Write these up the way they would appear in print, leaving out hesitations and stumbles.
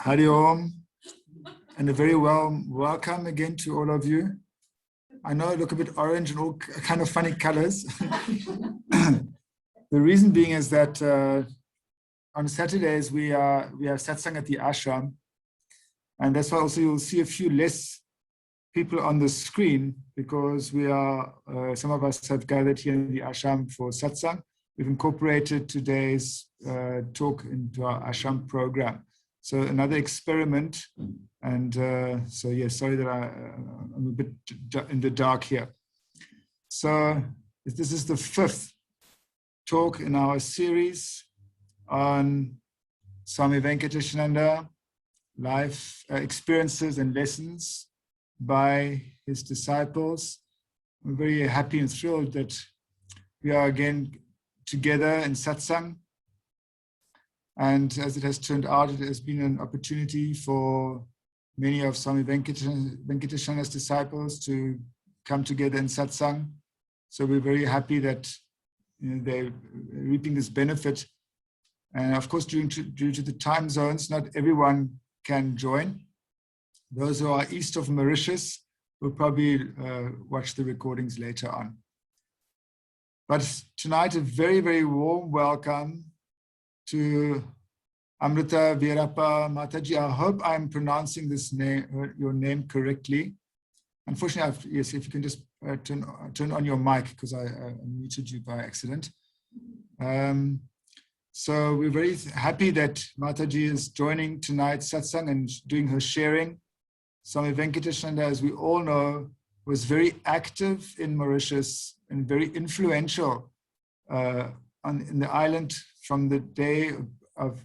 Hari Om, and a very warm welcome again to all of you. I know I look a bit orange and all kind of funny colors. The reason being is that on Saturdays we have satsang at the ashram, and that's why also you'll see a few less people on the screen, because we are some of us have gathered here in the ashram for satsang. We've incorporated today's talk into our ashram program. So another experiment, and so yeah, sorry that I'm a bit in the dark here. So this is the 5th talk in our series on Swami Venkatesnanda, life experiences and lessons by his disciples. We're very happy and thrilled that we are again together in satsang. And as it has turned out, it has been an opportunity for many of Swami Venkatesnanda's disciples to come together in satsang. So we're very happy that they're reaping this benefit. And of course, due to the time zones, not everyone can join. Those who are east of Mauritius will probably watch the recordings later on. But tonight, a very, very warm welcome to Amrita Veerapa Mataji. I hope I'm pronouncing this name, your name correctly. Unfortunately, yes, if you can just turn on your mic, because I muted you by accident. So we're very happy that Mataji is joining tonight's satsang and doing her sharing. Swami Venkatesnanda, as we all know, was very active in Mauritius and very influential in the island from the day of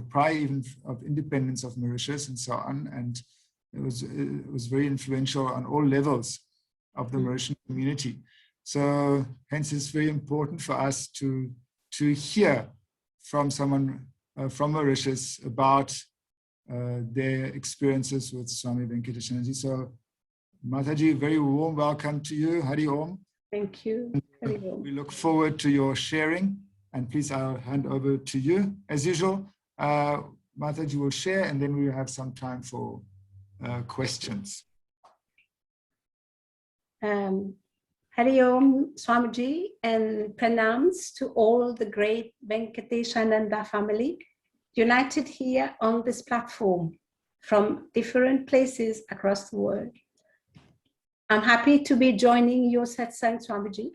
prior even of independence of Mauritius and so on. And it was very influential on all levels of the Mauritian community. So hence it's very important for us to hear from someone from Mauritius about their experiences with Swami Venkatesnanda. So Mataji, very warm welcome to you. Hari Om. Thank you. Hari Om. We look forward to your sharing. And please, I'll hand over to you. As usual, Mataji will share, and then we will have some time for questions. Hari Om, Swamiji, and pranams to all the great Venkatesananda family united here on this platform from different places across the world. I'm happy to be joining your satsang, Swamiji.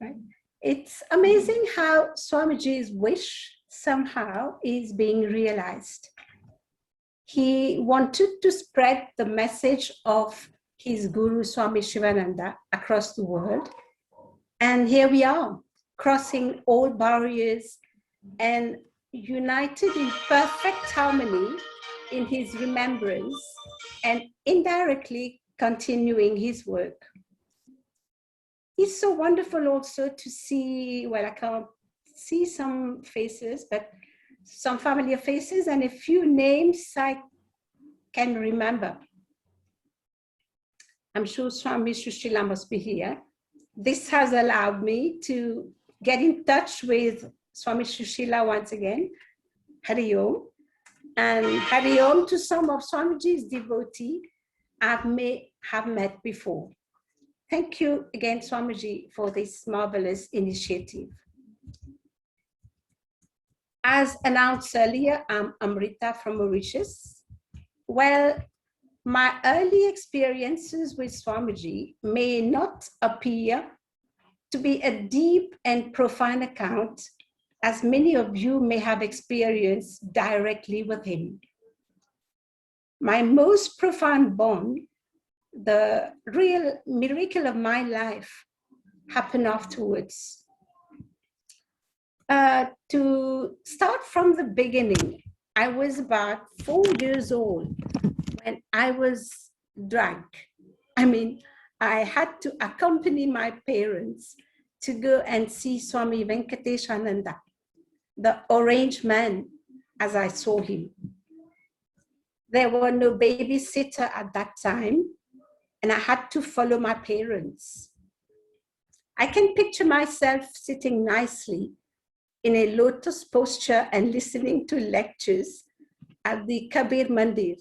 Right? It's amazing how Swamiji's wish somehow is being realized. He wanted to spread the message of his Guru Swami Shivananda across the world. And here we are, crossing all barriers and united in perfect harmony in his remembrance and indirectly continuing his work. It's so wonderful also to see, well, I can't see some faces, but some familiar faces and a few names I can remember. I'm sure Swami Shushila must be here. This has allowed me to get in touch with Swami Shushila once again. Hari Om. And Hari Om to some of Swamiji's devotees I may have met before. Thank you again, Swamiji, for this marvelous initiative. As announced earlier, I'm Amrita from Mauritius. Well, my early experiences with Swamiji may not appear to be a deep and profound account, as many of you may have experienced directly with him. My most profound bond, the real miracle of my life, happened afterwards. To start from the beginning, I was about 4 years old when I was drunk. I mean, I had to accompany my parents to go and see Swami Venkatesnananda, the orange man, as I saw him. There were no babysitter at that time, and I had to follow my parents. I can picture myself sitting nicely in a lotus posture and listening to lectures at the Kabir Mandir,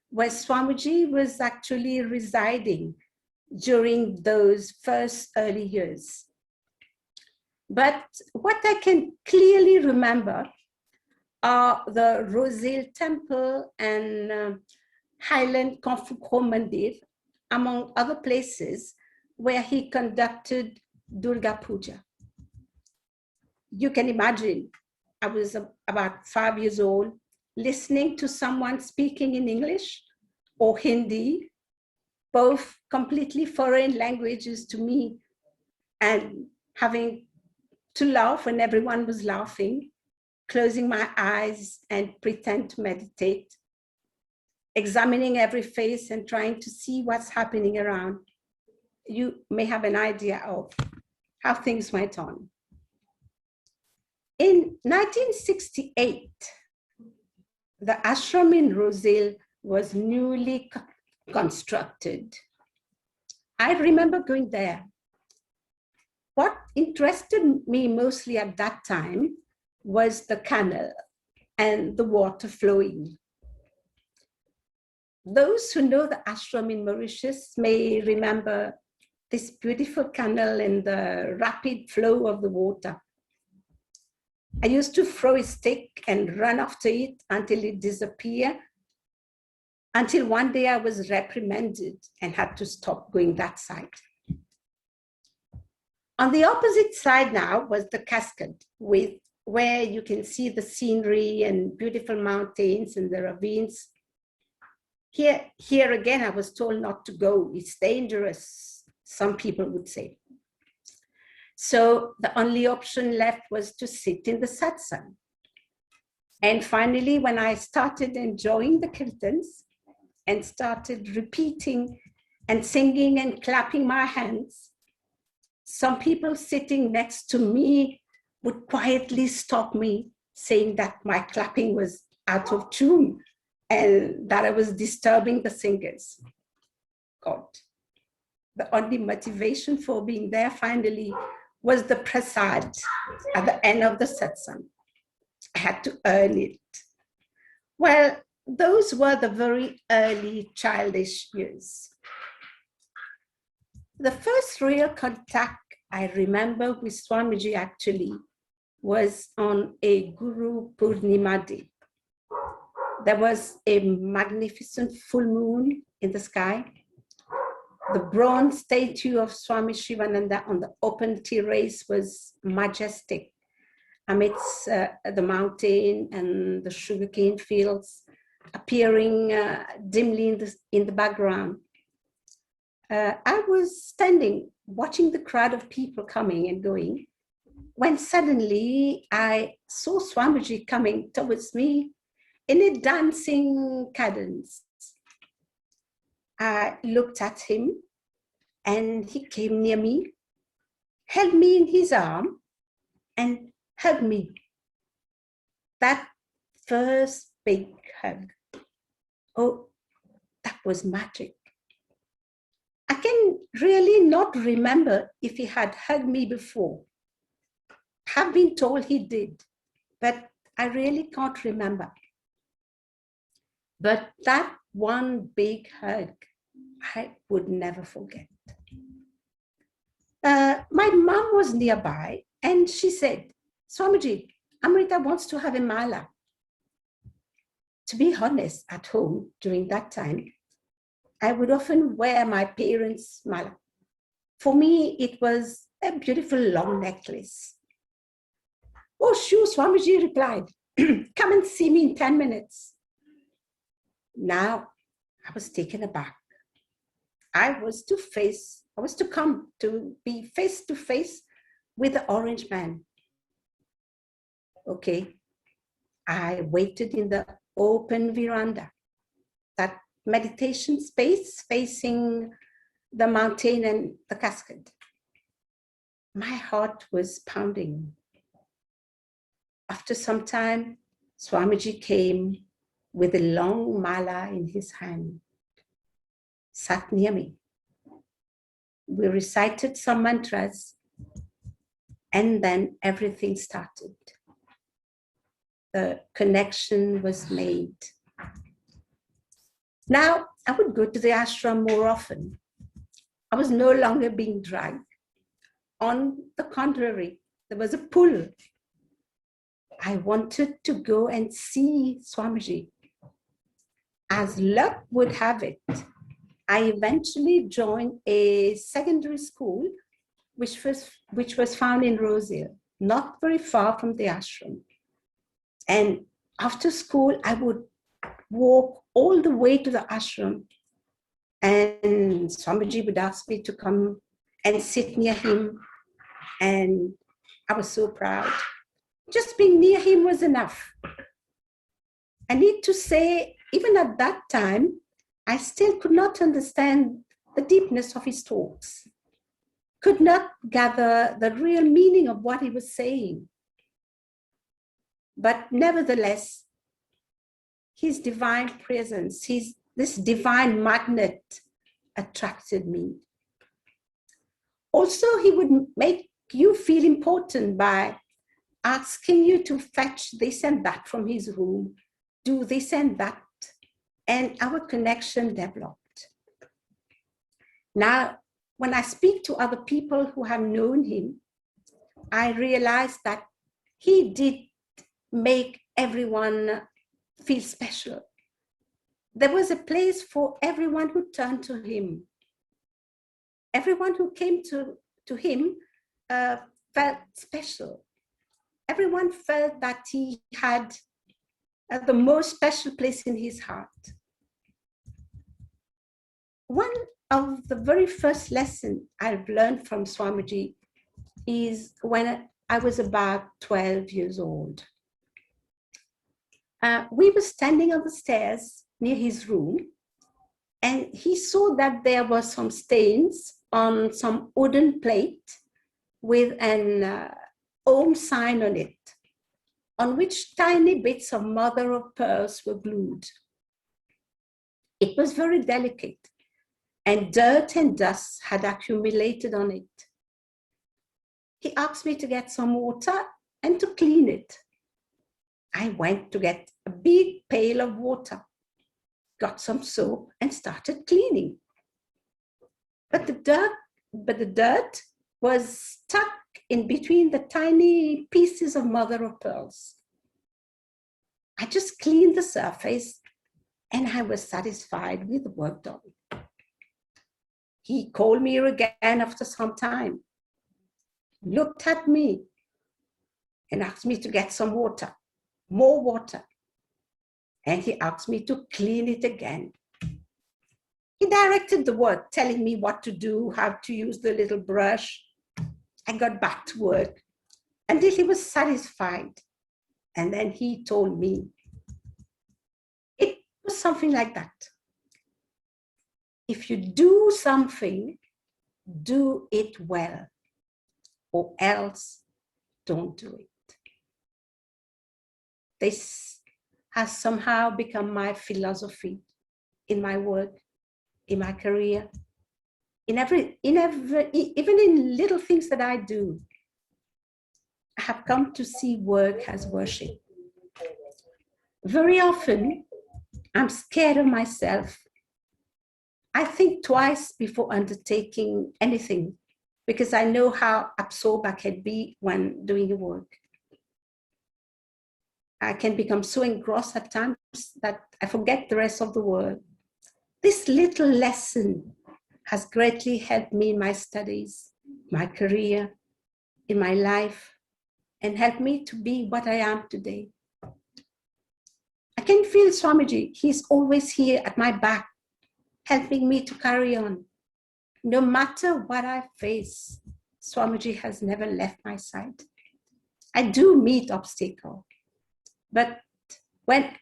where Swamiji was actually residing during those first early years. But what I can clearly remember are the Rosal Temple and Highland Konfukho Mandir, among other places where he conducted Durga Puja. You can imagine, I was about 5 years old, listening to someone speaking in English or Hindi, both completely foreign languages to me, and having to laugh when everyone was laughing, closing my eyes and pretend to meditate, examining every face and trying to see what's happening around. You may have an idea of how things went on. In 1968, the ashram in Rosal was newly constructed. I remember going there. What interested me mostly at that time was the canal and the water flowing. Those who know the ashram in Mauritius may remember this beautiful canal and the rapid flow of the water. I used to throw a stick and run after it until it disappeared, until one day I was reprimanded and had to stop going that side. On the opposite side now was the cascade, where you can see the scenery and beautiful mountains and the ravines. Here again, I was told not to go. It's dangerous, some people would say. So the only option left was to sit in the satsang. And finally, when I started enjoying the kirtans and started repeating and singing and clapping my hands, some people sitting next to me would quietly stop me, saying that my clapping was out of tune and that I was disturbing the singers. God, the only motivation for being there finally was the prasad at the end of the satsang. I had to earn it. Well, those were the very early childish years. The first real contact I remember with Swamiji actually was on a Guru Purnima day. There was a magnificent full moon in the sky. The bronze statue of Swami Shivananda on the open terrace was majestic amidst the mountain and the sugarcane fields appearing dimly in the background. I was standing watching the crowd of people coming and going when suddenly I saw Swamiji coming towards me in a dancing cadence. I looked at him and he came near me, held me in his arm and hugged me. That first big hug, oh, that was magic. I can really not remember if he had hugged me before. I've been told he did, but I really can't remember. But that one big hug, I would never forget. My mom was nearby and she said, Swamiji, Amrita wants to have a mala. To be honest, at home during that time, I would often wear my parents' mala. For me, it was a beautiful long necklace. Oh, sure, Swamiji replied, come and see me in 10 minutes. Now, I was taken aback. I was to come to be face to face with the orange man. Okay, I waited in the open veranda, that meditation space facing the mountain and the cascade. My heart was pounding. After some time, Swamiji came with a long mala in his hand, sat near me. We recited some mantras, and then everything started. The connection was made. Now, I would go to the ashram more often. I was no longer being dragged. On the contrary, there was a pull. I wanted to go and see Swamiji. As luck would have it, I eventually joined a secondary school, which was found in Rosehill, not very far from the ashram. And after school, I would walk all the way to the ashram, and Swamiji would ask me to come and sit near him. And I was so proud. Just being near him was enough. I need to say, even at that time, I still could not understand the deepness of his talks, could not gather the real meaning of what he was saying. But nevertheless, his divine presence, this divine magnet attracted me. Also, he would make you feel important by asking you to fetch this and that from his room, do this and that, and our connection developed. Now, when I speak to other people who have known him, I realize that he did make everyone feel special. There was a place for everyone who turned to him. Everyone who came to him felt special. Everyone felt that he had the most special place in his heart. One of the very first lessons I've learned from Swamiji is when I was about 12 years old. We were standing on the stairs near his room, and he saw that there were some stains on some wooden plate with an Om sign on it, on which tiny bits of mother of pearls were glued. It was very delicate, and dirt and dust had accumulated on it. He asked me to get some water and to clean it. I went to get a big pail of water, got some soap and started cleaning. But the dirt was stuck in between the tiny pieces of mother of pearls. I just cleaned the surface and I was satisfied with the work done. He called me again after some time, looked at me and asked me to get some water, more water. And he asked me to clean it again. He directed the work, telling me what to do, how to use the little brush. I got back to work until he was satisfied. And then he told me, it was something like that. If you do something, do it well, or else don't do it. This has somehow become my philosophy in my work, in my career, even in little things that I do. I have come to see work as worship. Very often, I'm scared of myself. I think twice before undertaking anything because I know how absorbed I can be when doing the work. I can become so engrossed at times that I forget the rest of the work. This little lesson has greatly helped me in my studies, my career, in my life, and helped me to be what I am today. I can feel Swamiji. He's always here at my back, helping me to carry on. No matter what I face, Swamiji has never left my side. I do meet obstacles, but when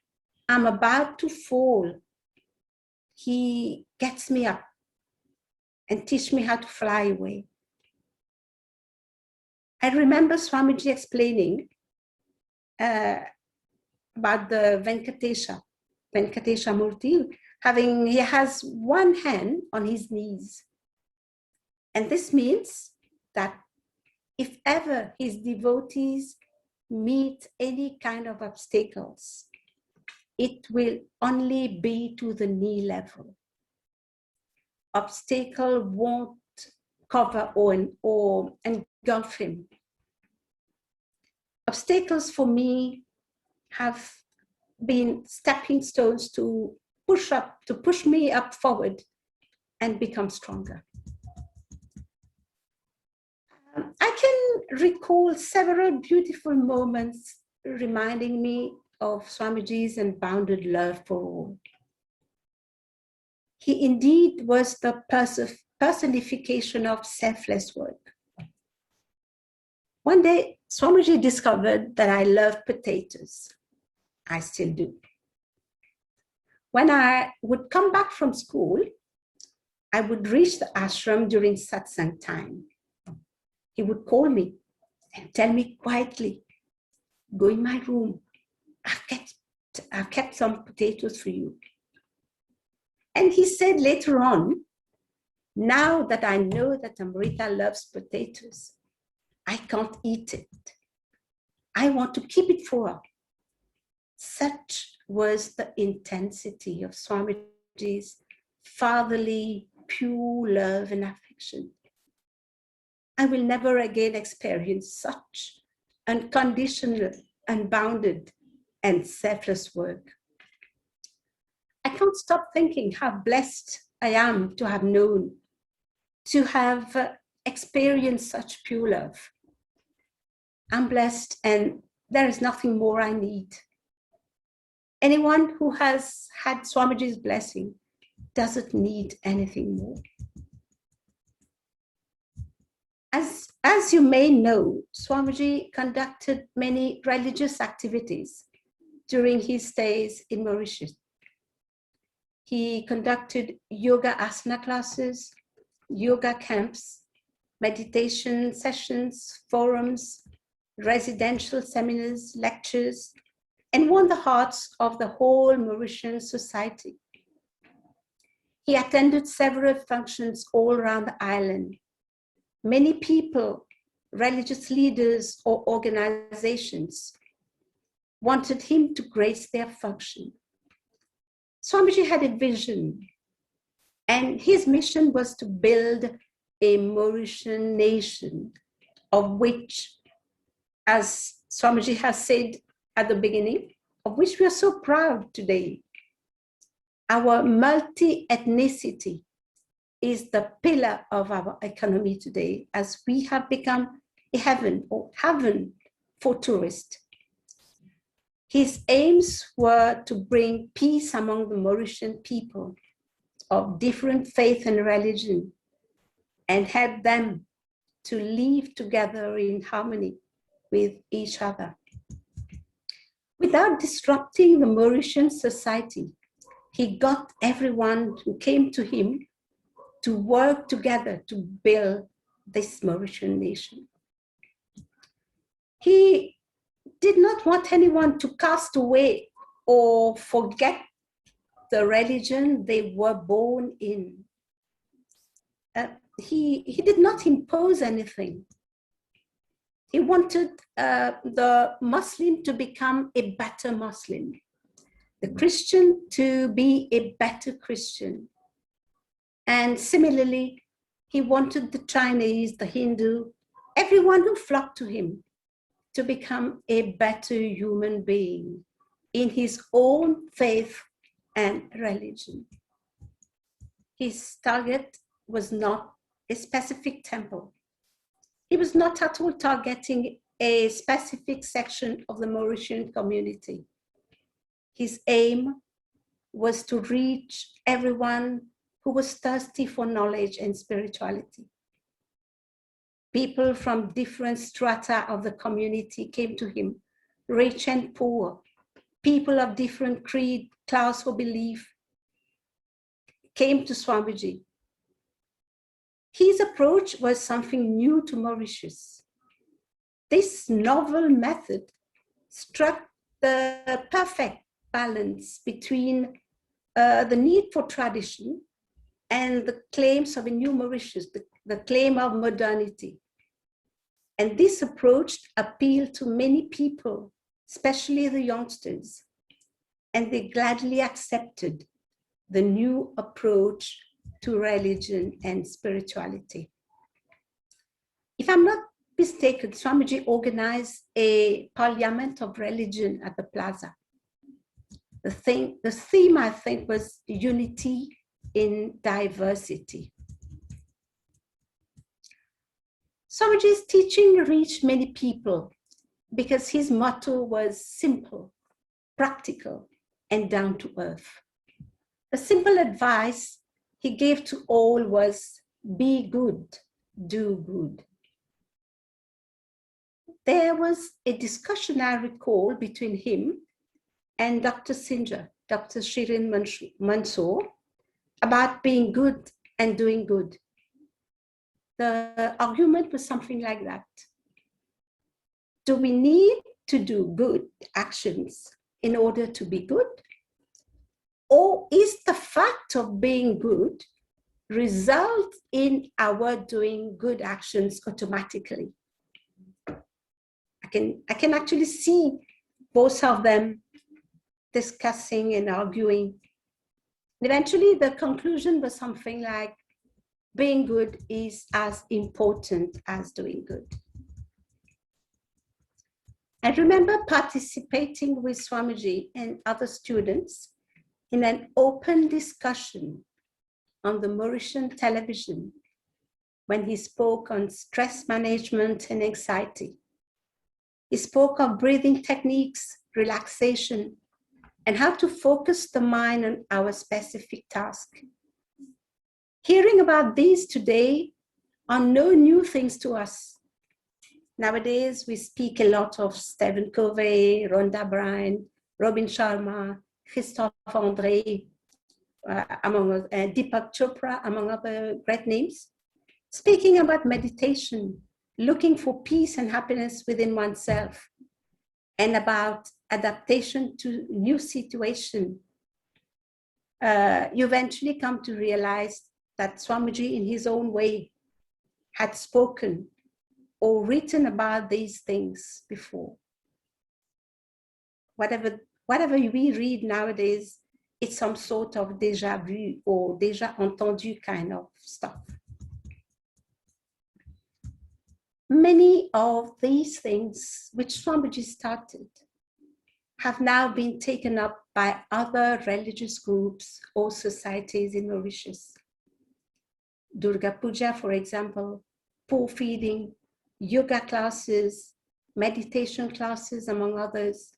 I'm about to fall, he gets me up and teaches me how to fly away. I remember Swamiji explaining about the Venkatesa Murti, he has one hand on his knees. And this means that if ever his devotees meet any kind of obstacles, it will only be to the knee level. Obstacle won't cover or engulf him. Obstacles for me have been stepping stones to push me up forward and become stronger. I can recall several beautiful moments reminding me of Swamiji's unbounded love for all. He indeed was the personification of selfless work. One day, Swamiji discovered that I love potatoes. I still do. When I would come back from school, I would reach the ashram during satsang time. He would call me and tell me quietly, go in my room. I've kept some potatoes for you. And he said later on, now that I know that Amrita loves potatoes, I can't eat it. I want to keep it for her. Such was the intensity of Swamiji's fatherly, pure love and affection. I will never again experience such unconditional, unbounded, and selfless work. I can't stop thinking how blessed I am to have known, to have experienced such pure love. I'm blessed, and there is nothing more I need. Anyone who has had Swamiji's blessing doesn't need anything more. As you may know, Swamiji conducted many religious activities during his stays in Mauritius. He conducted yoga asana classes, yoga camps, meditation sessions, forums, residential seminars, lectures, and won the hearts of the whole Mauritian society. He attended several functions all around the island. Many people, religious leaders or organizations wanted him to grace their function. Swamiji had a vision, and his mission was to build a Mauritian nation, of which, as Swamiji has said at the beginning, of which we are so proud today. Our multi-ethnicity is the pillar of our economy today, as we have become a heaven for tourists. His aims were to bring peace among the Mauritian people of different faith and religion and help them to live together in harmony with each other. Without disrupting the Mauritian society, he got everyone who came to him to work together to build this Mauritian nation. He did not want anyone to cast away or forget the religion they were born in. He did not impose anything. He wanted the Muslim to become a better Muslim, the Christian to be a better Christian. And similarly, he wanted the Chinese, the Hindu, everyone who flocked to him to become a better human being in his own faith and religion. His target was not a specific temple. He was not at all targeting a specific section of the Mauritian community. His aim was to reach everyone who was thirsty for knowledge and spirituality. People from different strata of the community came to him, rich and poor, people of different creed, class, or belief, came to Swamiji. His approach was something new to Mauritius. This novel method struck the perfect balance between the need for tradition and the claims of a new Mauritius, the claim of modernity. And this approach appealed to many people, especially the youngsters. and they gladly accepted the new approach to religion and spirituality. If I'm not mistaken, Swamiji organized a parliament of religion at the plaza. The theme, I think, was unity in diversity. Swamiji's teaching reached many people because his motto was simple, practical, and down to earth. The simple advice he gave to all was, be good, do good. There was a discussion, I recall, between him and Dr. Sinja, Dr. Shirin Mansoor, about being good and doing good. The argument was something like that. Do we need to do good actions in order to be good? Or is the fact of being good result in our doing good actions automatically? I can actually see both of them discussing and arguing. And eventually the conclusion was something like, being good is as important as doing good. I remember participating with Swamiji and other students in an open discussion on the Mauritian television when he spoke on stress management and anxiety. He spoke of breathing techniques, relaxation, and how to focus the mind on our specific task. Hearing about these today are no new things to us. Nowadays, we speak a lot of Stephen Covey, Rhonda Byrne, Robin Sharma, Christophe André, Deepak Chopra, among other great names, speaking about meditation, looking for peace and happiness within oneself, and about adaptation to new situation. You eventually come to realize that Swamiji, in his own way, had spoken or written about these things before. Whatever we read nowadays, it's some sort of déjà vu or déjà entendu kind of stuff. Many of these things which Swamiji started have now been taken up by other religious groups or societies in Mauritius. Durga Puja, for example, poor feeding, yoga classes, meditation classes, among others.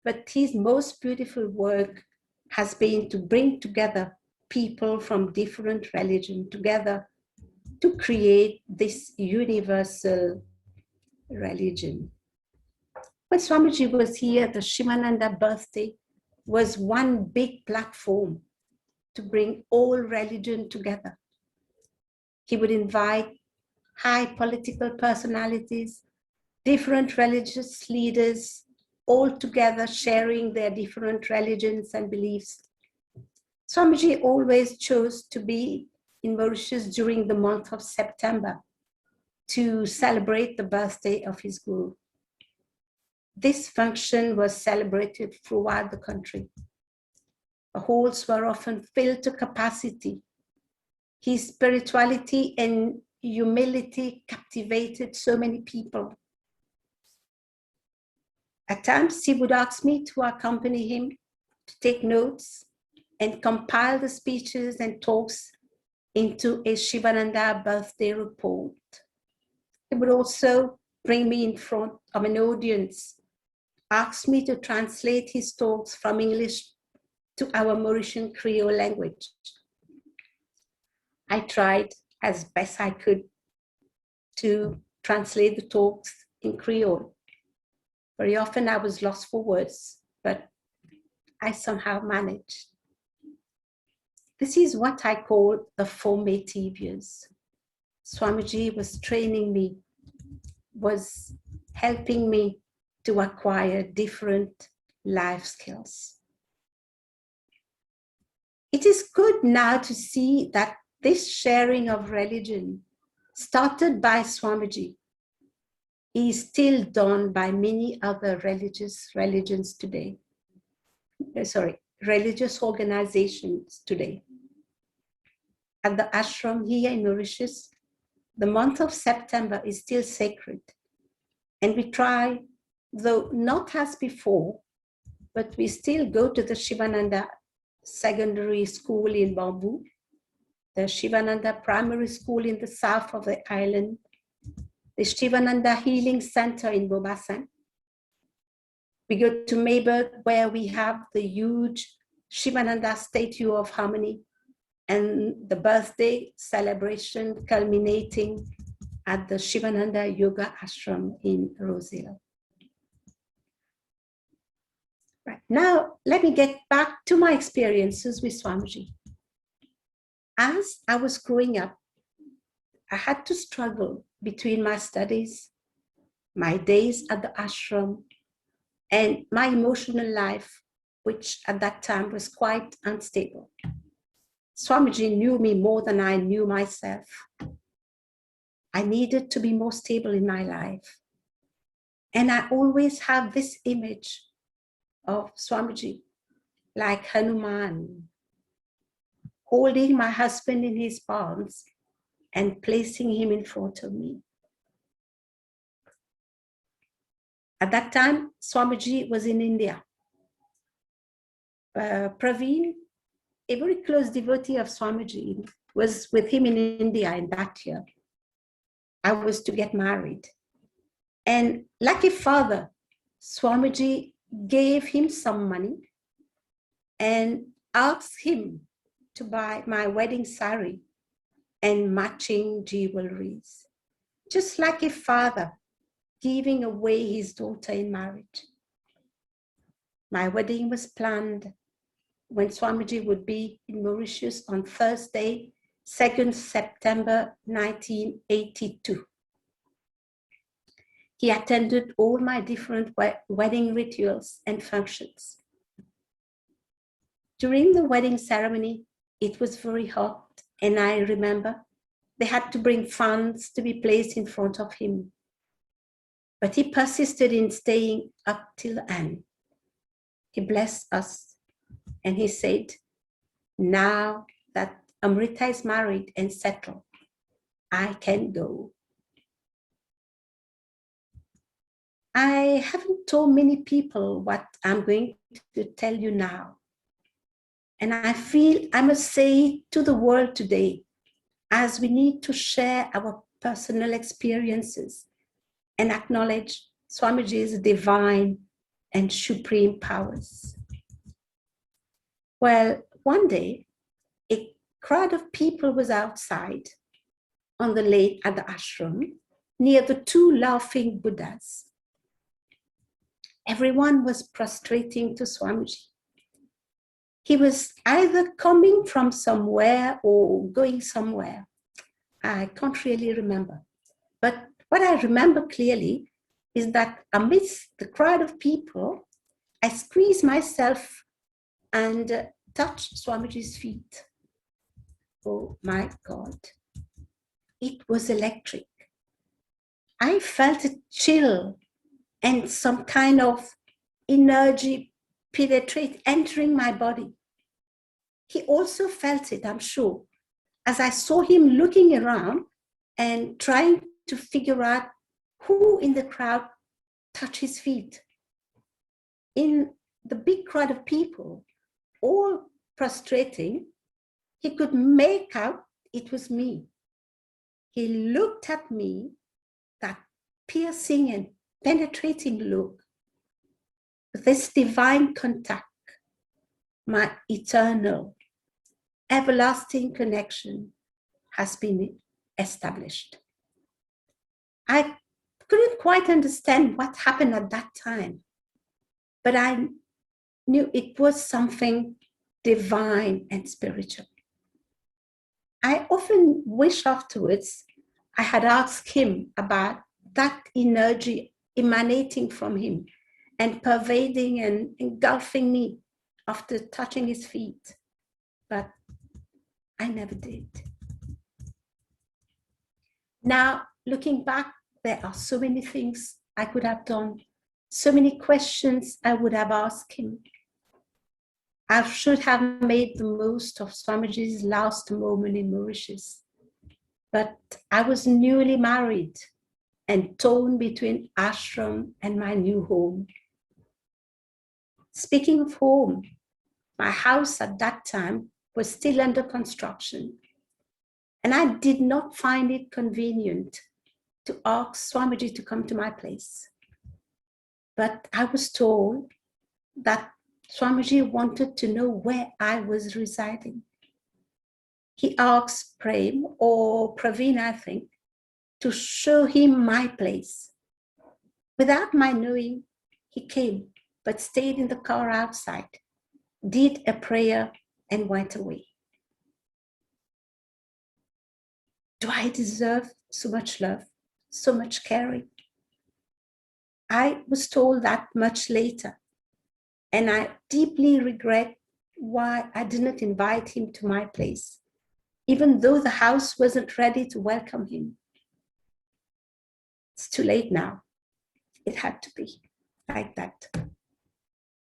But his most beautiful work has been to bring together people from different religions together to create this universal religion. When Swamiji was here, the Shivananda birthday was one big platform to bring all religion together. He would invite high political personalities, different religious leaders, all together sharing their different religions and beliefs. Swamiji always chose to be in Mauritius during the month of September to celebrate the birthday of his guru. This function was celebrated throughout the country. The halls were often filled to capacity. His spirituality and humility captivated so many people. At times, he would ask me to accompany him, to take notes and compile the speeches and talks into a Shivananda birthday report. He would also bring me in front of an audience, ask me to translate his talks from English to our Mauritian Creole language. I tried as best I could to translate the talks in Creole. Very often I was lost for words, but I somehow managed. This is what I call the formative years. Swamiji was training me, was helping me to acquire different life skills. It is good now to see that this sharing of religion, started by Swamiji, is still done by many other religions today. religious organizations today. At the ashram here in Mauritius, the month of September is still sacred. And we try, though not as before, but we still go to the Shivananda Secondary School in Bamboo, the Shivananda Primary School in the south of the island, the Shivananda Healing Center in Bobasan. We go to Mayberg, where we have the huge Shivananda Statue of Harmony and the birthday celebration culminating at the Shivananda Yoga Ashram in Rosehill. Right. Now, let me get back to my experiences with Swamiji. As I was growing up, I had to struggle between my studies, my days at the ashram, and my emotional life, which at that time was quite unstable. Swamiji knew me more than I knew myself. I needed to be more stable in my life. And I always have this image of Swamiji, like Hanuman, holding my husband in his palms and placing him in front of me. At that time, Swamiji was in India. Praveen, a very close devotee of Swamiji, was with him in India in that year. I was to get married. And like a father, Swamiji gave him some money and asked him to buy my wedding sari and matching jewelries, just like a father giving away his daughter in marriage. My wedding was planned when Swamiji would be in Mauritius on Thursday, 2nd September 1982. He attended all my different wedding rituals and functions. During the wedding ceremony, it was very hot, and I remember they had to bring fans to be placed in front of him. But he persisted in staying up till the end. He blessed us, and he said, now that Amrita is married and settled, I can go. I haven't told many people what I'm going to tell you now. And I feel I must say it to the world today, as we need to share our personal experiences and acknowledge Swamiji's divine and supreme powers. Well, one day, a crowd of people was outside on the lane at the ashram near the two laughing Buddhas. Everyone was prostrating to Swamiji. He was either coming from somewhere or going somewhere. I can't really remember. But what I remember clearly is that amidst the crowd of people, I squeezed myself and touched Swamiji's feet. Oh my God, it was electric. I felt a chill and some kind of energy penetrate, entering my body. He also felt it, I'm sure, as I saw him looking around and trying to figure out who in the crowd touched his feet. In the big crowd of people, all prostrating, he could make out it was me. He looked at me, that piercing and penetrating look. This divine contact, my eternal, everlasting connection has been established. I couldn't quite understand what happened at that time, but I knew it was something divine and spiritual. I often wish afterwards I had asked him about that energy emanating from him and pervading and engulfing me after touching his feet. But I never did. Now, looking back, there are so many things I could have done, so many questions I would have asked him. I should have made the most of Swamiji's last moment in Mauritius, but I was newly married and torn between ashram and my new home. Speaking of home, my house at that time was still under construction, and I did not find it convenient to ask Swamiji to come to my place. But I was told that Swamiji wanted to know where I was residing. He asked Prem or Praveen, I think, to show him my place. Without my knowing, he came, but stayed in the car outside, did a prayer, and went away. Do I deserve so much love, so much caring? I was told that much later, and I deeply regret why I didn't invite him to my place, even though the house wasn't ready to welcome him. It's too late now. It had to be like that.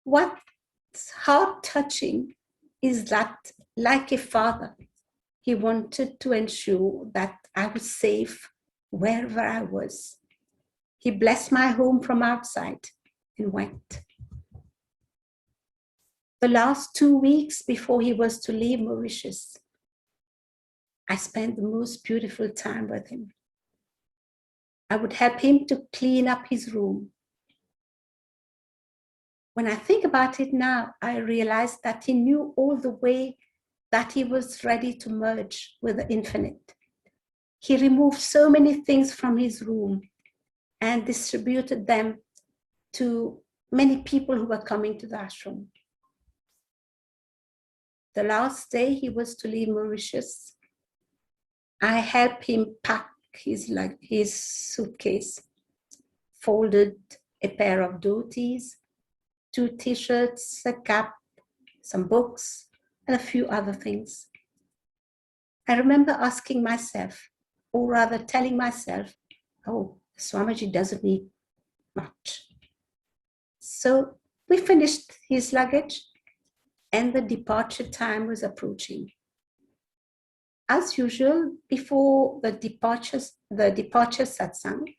What's heart-touching is that, like a father, he wanted to ensure that I was safe wherever I was. He blessed my home from outside and went. The last 2 weeks before he was to leave Mauritius, I spent the most beautiful time with him. I would help him to clean up his room. When I think about it now, I realize that he knew all the way that he was ready to merge with the infinite. He removed so many things from his room and distributed them to many people who were coming to the ashram. The last day he was to leave Mauritius, I helped him pack his suitcase, folded a pair of dhotis, 2 t-shirts, a cap, some books, and a few other things. I remember asking myself, or rather telling myself, oh, Swamiji doesn't need much. So we finished his luggage, and the departure time was approaching. As usual, before the departure satsang,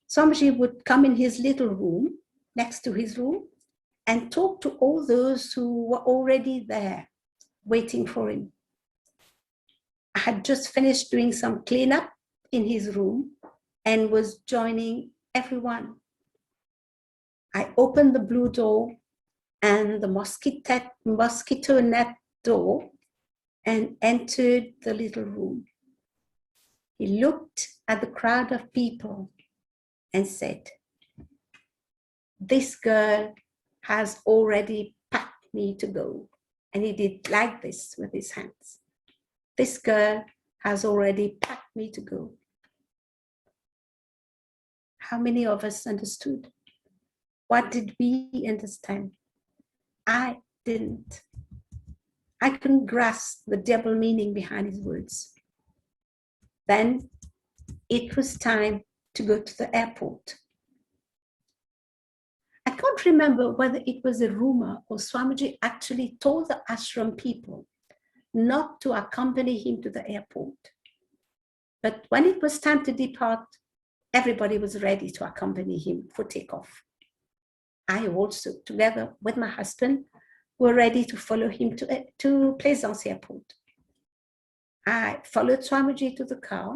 Swamiji would come in his little room, next to his room, and talk to all those who were already there, waiting for him. I had just finished doing some cleanup in his room and was joining everyone. I opened the blue door and the mosquito net door and entered the little room. He looked at the crowd of people and said, "This girl has already packed me to go." And he did like this with his hands. "This girl has already packed me to go." How many of us understood? What did we understand? I didn't. I couldn't grasp the double meaning behind his words. Then it was time to go to the airport. I can't remember whether it was a rumor or Swamiji actually told the ashram people not to accompany him to the airport. But when it was time to depart, everybody was ready to accompany him for takeoff. I also, together with my husband, were ready to follow him to Plaisance Airport. I followed Swamiji to the car,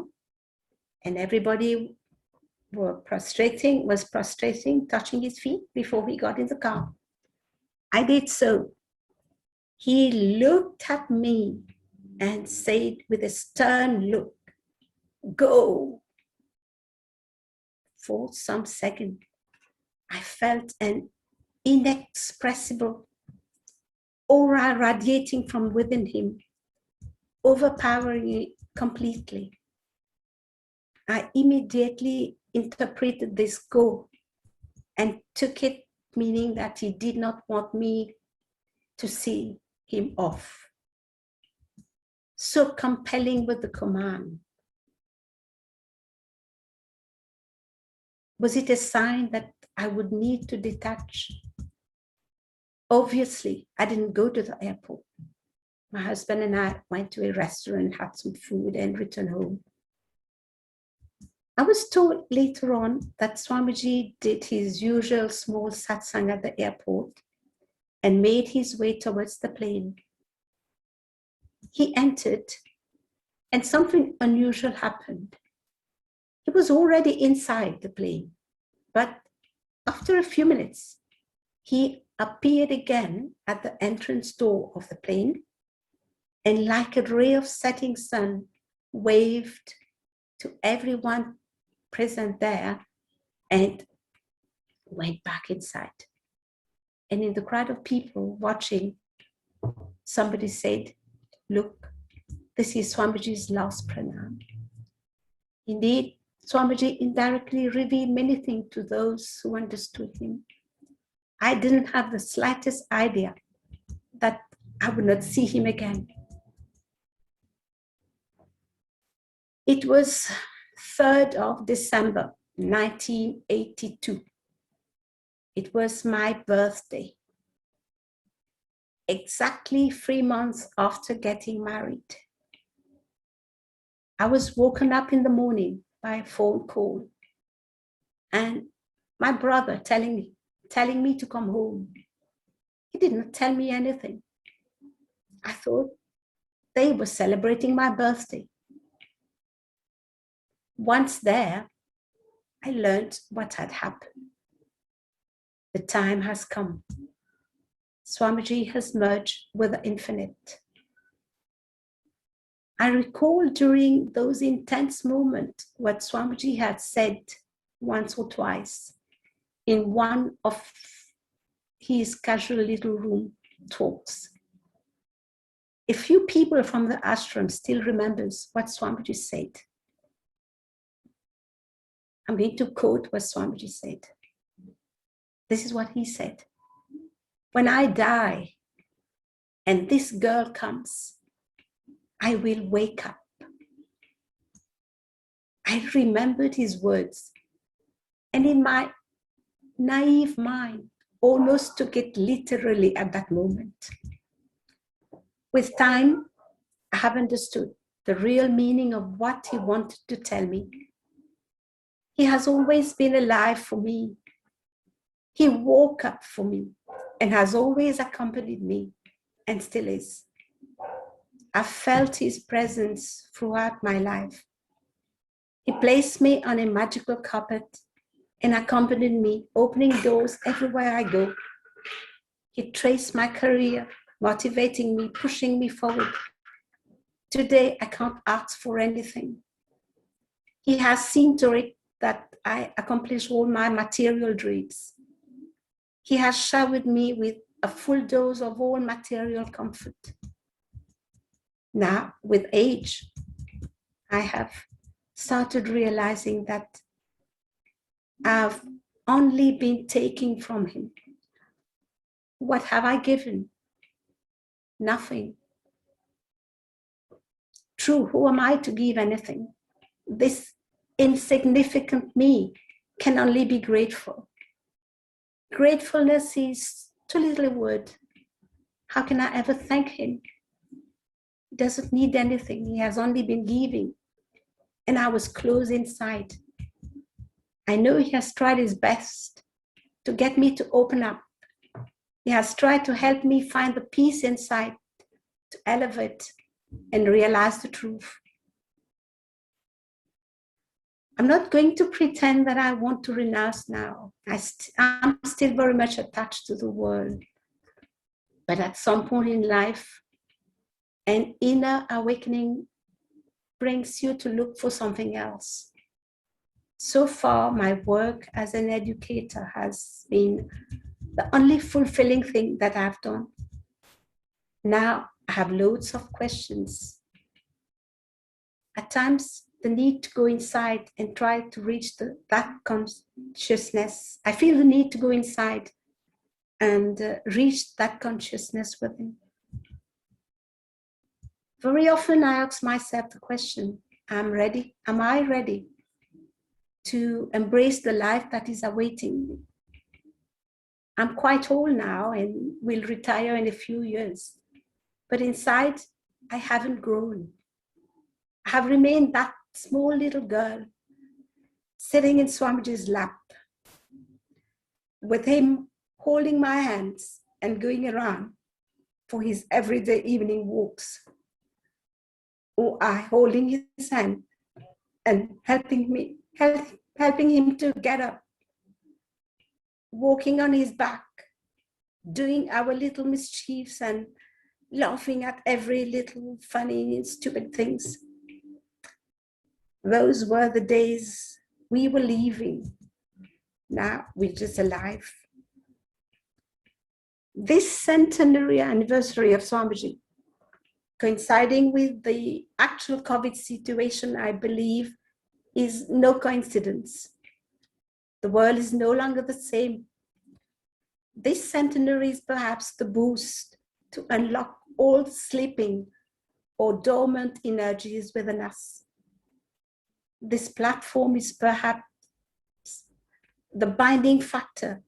and everybody was prostrating, touching his feet before he got in the car. I did so. He looked at me and said with a stern look, "Go." For some second, I felt an inexpressible aura radiating from within him, overpowering it completely. I immediately interpreted this "go" and took it meaning that he did not want me to see him off. So compelling was the command. Was it a sign that I would need to detach? Obviously, I didn't go to the airport. My husband and I went to a restaurant, had some food, and returned home. I was told later on that Swamiji did his usual small satsang at the airport and made his way towards the plane. He entered, and something unusual happened. He was already inside the plane, but after a few minutes, he appeared again at the entrance door of the plane, and like a ray of setting sun, waved to everyone present there and went back inside. And in the crowd of people watching, somebody said, "Look, this is Swamiji's last pranam." Indeed, Swamiji indirectly revealed many things to those who understood him. I didn't have the slightest idea that I would not see him again. It was 3rd of December, 1982. It was my birthday. Exactly 3 months after getting married. I was woken up in the morning by a phone call and my brother telling me to come home. He did not tell me anything. I thought they were celebrating my birthday. Once there, I learned what had happened. The time has come. Swamiji has merged with the infinite. I recall during those intense moments what Swamiji had said once or twice in one of his casual little room talks. A few people from the ashram still remembers what Swamiji said. I'm going to quote what Swamiji said. This is what he said. When I die and this girl comes, I will wake up. I remembered his words and in my naive mind almost took it literally at that moment. With time, I have understood the real meaning of what he wanted to tell me. He has always been alive for me. He woke up for me and has always accompanied me and still is. I've felt his presence throughout my life. He placed me on a magical carpet and accompanied me, opening doors everywhere I go. He traced my career, motivating me, pushing me forward. Today, I can't ask for anything. He has seen to it that I accomplish all my material dreams. He has showered me with a full dose of all material comfort. Now, with age, I have started realizing that I've only been taking from him. What have I given? Nothing. True, who am I to give anything? This insignificant me can only be grateful. Gratefulness is too little a word. How can I ever thank him? He doesn't need anything. He has only been giving. And I was closed inside. I know he has tried his best to get me to open up. He has tried to help me find the peace inside, to elevate and realize the truth. I'm not going to pretend that I want to renounce now. I'm still very much attached to the world. But at some point in life, an inner awakening brings you to look for something else. So far, my work as an educator has been the only fulfilling thing that I've done. Now I have loads of questions. At times, the need to go inside and try to reach that consciousness. I feel the need to go inside and reach that consciousness within. Very often I ask myself the question, am I ready to embrace the life that is awaiting me? I'm quite old now and will retire in a few years. But inside, I haven't grown. I have remained that small little girl sitting in Swamiji's lap, with him holding my hands and going around for his everyday evening walks, or I holding his hand and helping him to get up, walking on his back, doing our little mischiefs and laughing at every little funny, stupid things. Those were the days we were leaving. Now we're just alive. This centenary anniversary of Swamiji, coinciding with the actual COVID situation, I believe, is no coincidence. The world is no longer the same. This centenary is perhaps the boost to unlock all sleeping or dormant energies within us. This platform is perhaps the binding factor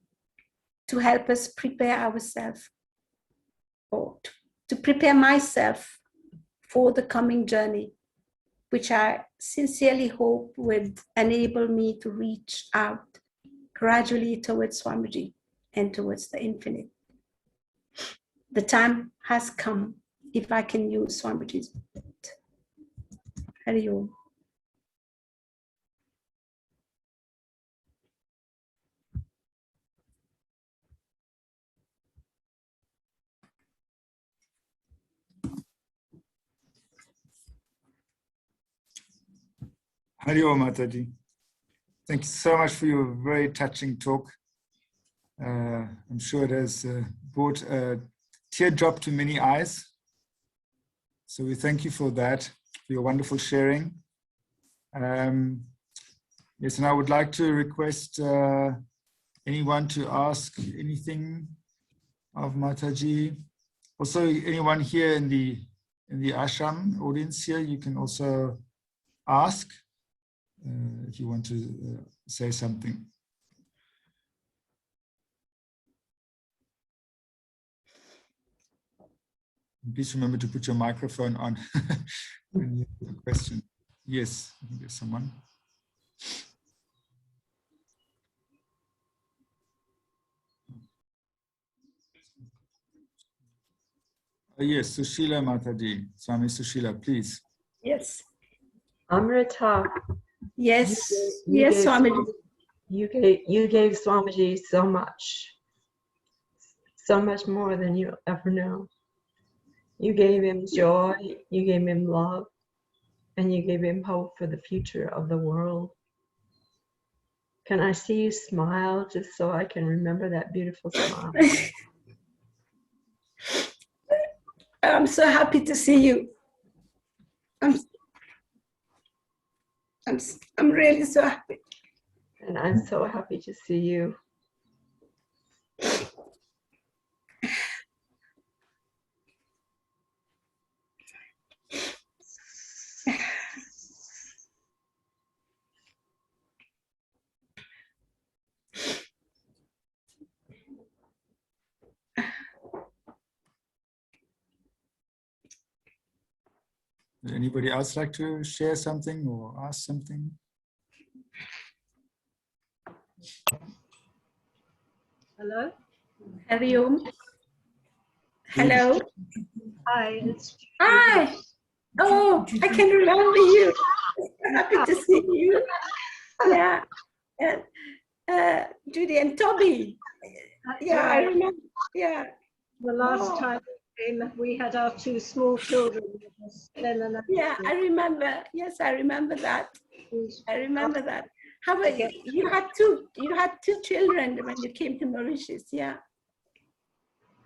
to help us prepare ourselves, or to prepare myself for the coming journey, which I sincerely hope would enable me to reach out gradually towards Swamiji and towards the infinite. The time has come, if I can use Swamiji's word. Hari Om. Hari Om, Mataji. Thank you so much for your very touching talk. I'm sure it has brought a teardrop to many eyes. So we thank you for that, for your wonderful sharing. Yes, and I would like to request anyone to ask anything of Mataji. Also, anyone here in the ashram audience here, you can also ask if you want to say something. Please remember to put your microphone on when you have a question. Yes, I think there's someone. Yes, Sushila Mataji, Swami Sushila, please. Yes. Amrita. Yes. Yes, Swamiji. You gave Swamiji so much more than you ever know. You gave him joy, you gave him love, and you gave him hope for the future of the world. Can I see you smile just so I can remember that beautiful smile? I'm so happy to see you. I'm really so happy. And I'm so happy to see you. Would anybody else like to share something or ask something? Hello? Hari Om. Hello. Hi, it's Hi. Oh, I can remember you. Happy to see you. Yeah. And Judy and Toby. Yeah, I remember. Yeah. the last Oh. time we came, we had our two small children with us, Ben and Yeah, I remember. Yes, I remember that. I remember that. How about you? You had two children when you came to Mauritius, yeah.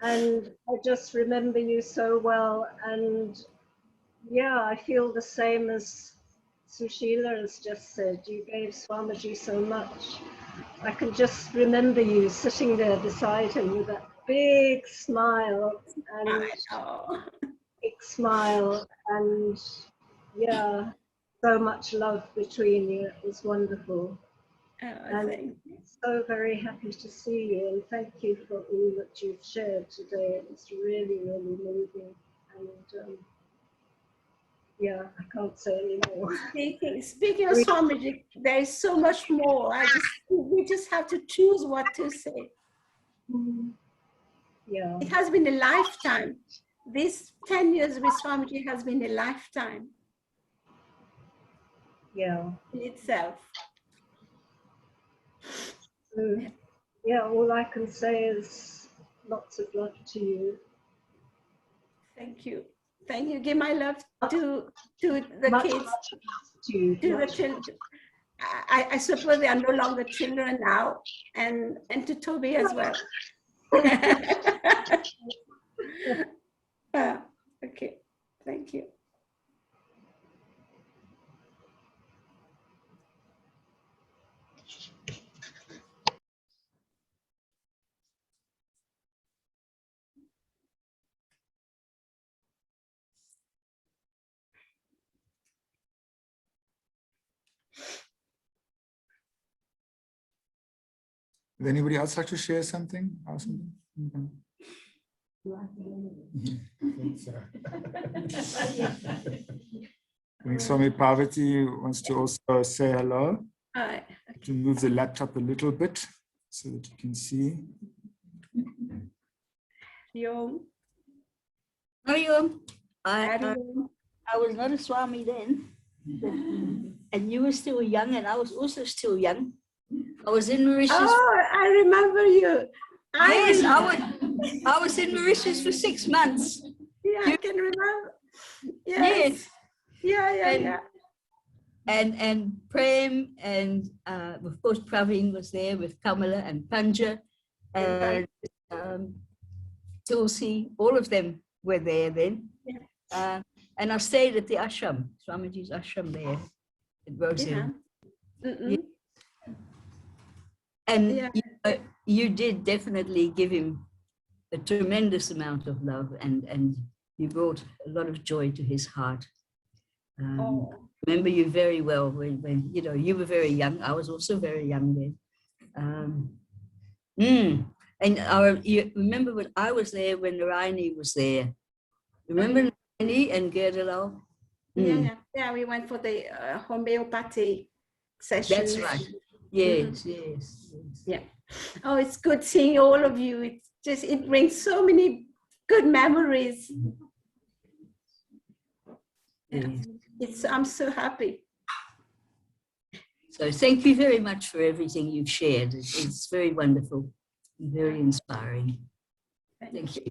And I just remember you so well, and yeah, I feel the same as Sushila has just said. You gave Swamiji so much. I can just remember you sitting there beside him with that big smile and Oh. big smile, and yeah, so much love between you. It was wonderful. Thank you. So very happy to see you, and thank you for all that you've shared today. It's really, really moving, and yeah, I can't say any more. Speaking of Swamiji, there is so much more. We just have to choose what to say. Yeah, It has been a lifetime. This 10 years with Swamiji has been a lifetime yeah. in itself. So, yeah, all I can say is lots of love to you. Thank you. Thank you. Give my love to the Much, kids, much love to you. to the children. I suppose they are no longer children now, and to Toby as well. Okay, thank you. Would anybody else like to share something? Awesome. I think Swami Parvati wants to also say hello. Hi. To move the laptop a little bit so that you can see. Yom. Hariom. Hariom. I was not a Swami then, and you were still young, and I was also still young. I was in Mauritius. Oh, I remember you. I was in Mauritius for 6 months. Yeah, I can remember. Yes. Yeah. And Prem and of course Praveen was there with Kamala and Panja and Tulsi. All of them were there then. Yeah. And I stayed at the ashram, Swamiji's ashram there at Rosehill. Yeah. And you did definitely give him a tremendous amount of love, and you brought a lot of joy to his heart. Remember you very well when you were very young. I was also very young then. And you remember when I was there, when Naraini was there. Remember Naraini and Gerdalal? Yeah, we went for the homeopathy session. That's right. Yes. Yeah. Oh, it's good seeing all of you. It brings so many good memories. Yes. I'm so happy. So thank you very much for everything you've shared. It's very wonderful and very inspiring. Thank you.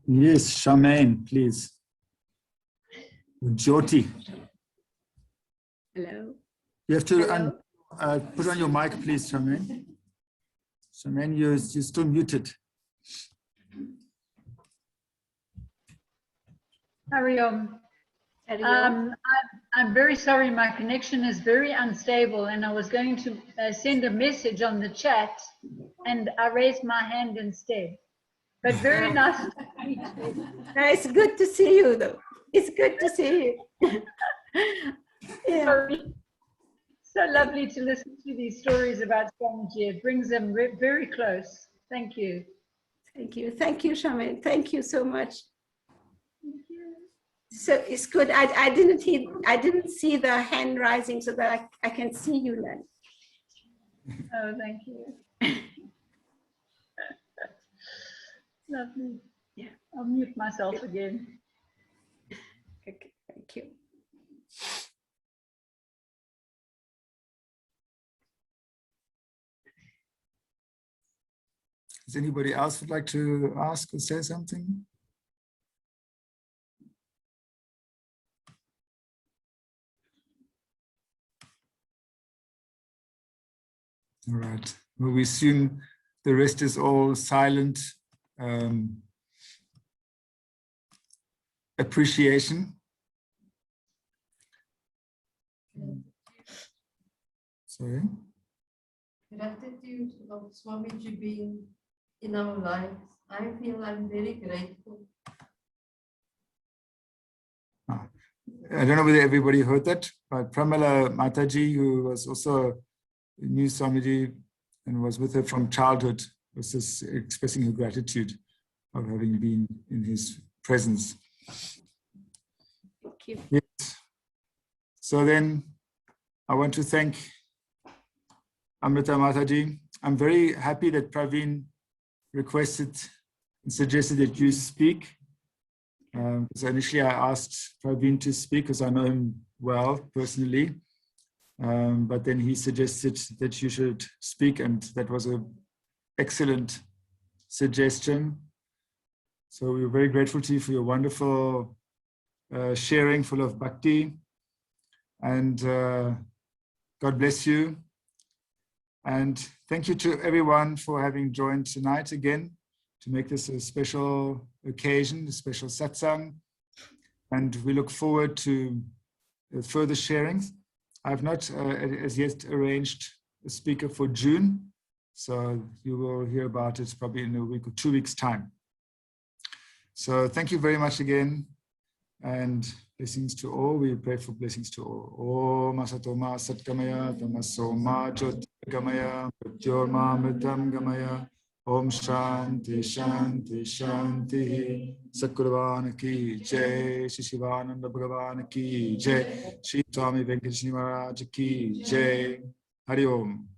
Yes, Charmaine, please. Jyoti. Hello. You have to put on your mic, please, Charmaine. Charmaine, you're still muted. Hariom. I'm very sorry, my connection is very unstable, and I was going to send a message on the chat, and I raised my hand instead. But very nice to meet you. It's good to see you, though. It's good to see you. Yeah. So lovely to listen to these stories about Swamiji. It brings them very close. Thank you. Thank you. Thank you, Charmaine. Thank you so much. So it's good. I didn't see the hand rising so that I can see you then. Oh, thank you. Lovely. Yeah. I'll mute myself again. Okay, thank you. Does anybody else would like to ask or say something? All right. Well, we assume the rest is all silent appreciation. Sorry. Gratitude of Swamiji being in our lives. I feel I'm very grateful. Oh, I don't know whether everybody heard that, but Pramila Mataji, who was also knew Swamiji and was with her from childhood, was just expressing her gratitude of having been in his presence. Thank you. Yes. So then I want to thank Amrita Mataji. I'm very happy that Praveen requested and suggested that you speak. Because initially I asked Praveen to speak because I know him well personally. But then he suggested that you should speak, and that was an excellent suggestion. So we're very grateful to you for your wonderful sharing, full of bhakti. And God bless you. And thank you to everyone for having joined tonight again to make this a special occasion, a special satsang. And we look forward to further sharings. I've not as yet arranged a speaker for June, so you will hear about it probably in a week or 2 weeks' time. So thank you very much again, and blessings to all. We pray for blessings to all. Om Asatoma Satgamaya, Tamasoma Jyotirgamaya, Mrityorma Mritam Gamaya. Om Shanti Shanti Shanti. Sakurvana ki jai, Shri Shivananda Bhagavan ki jai, Shri Swami Venkatesnananda Maharaj ki jai. Hari Om.